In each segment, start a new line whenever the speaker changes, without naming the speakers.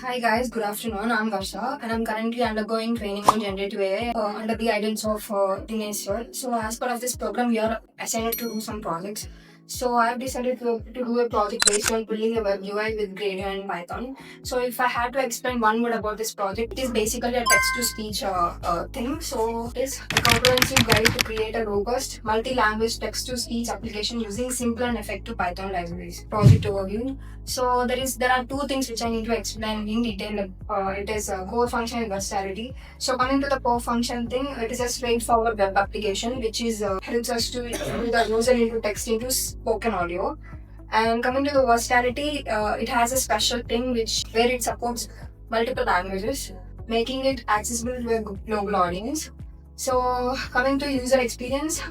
Hi guys, good afternoon. I'm Varsha and I'm currently undergoing training on Generative AI under the guidance of Dinesh sir. So as part of this program, we are assigned to do some projects. So I've decided to do a project based on building a web UI with Gradio and Python. So if I had to explain one word about this project, it is basically a text-to-speech thing. So it is a comprehensive guide to create a robust multi-language text-to-speech application using simple and effective Python libraries. Project overview. So there are two things which I need to explain in detail. It is core function and versatility. So coming to the core function thing, it is a straightforward web application which is helps us to put the user into text into spoken audio. And coming to the versatility, it has a special thing which where it supports multiple languages, making it accessible to a global audience. So coming to user experience,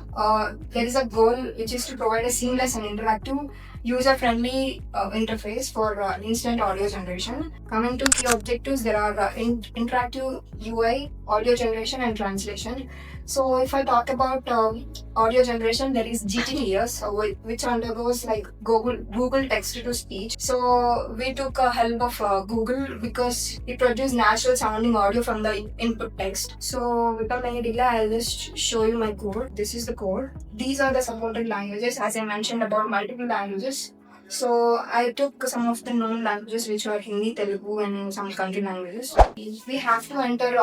there is a goal which is to provide a seamless and interactive user-friendly interface for instant audio generation. Coming to key objectives, there are interactive UI, audio generation, and translation. So if I talk about audio generation, there is GTTS, which undergoes like Google text to speech. So we took help of Google because it produces natural sounding audio from the input text. So without any delay, I'll just show you my code. This is the code. These are the supported languages, as I mentioned about multiple languages. So I took some of the known languages which are Hindi, Telugu, and some country languages. We have to enter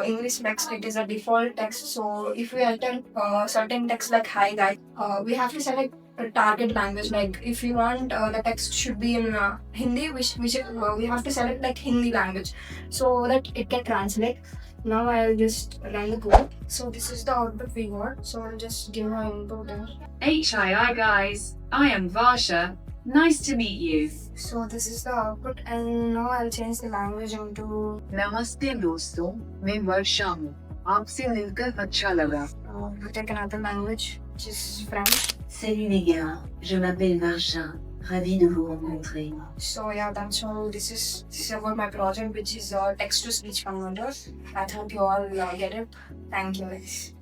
English text. It is a default text. So if we enter certain text like hi guys, we have to select a target language. Like if you want the text should be in Hindi, we have to select like Hindi language so that it can translate. Now I'll just run the code. So this is the output we got. So I'll just give my input there.
HII guys, I am Varsha. Nice to meet you.
So this is the output and now I'll change the language into
नमस्ते दोस्तों, मैं वर्षा हूँ. आपसे मिलकर अच्छा लगा.
we'll take another language which is French.
Salut les gars, je m'appelle Varsha, ravi de vous rencontrer.
So yeah, that's all. This is about my project, which is text to speech converter. I hope you all get it. Thank you guys.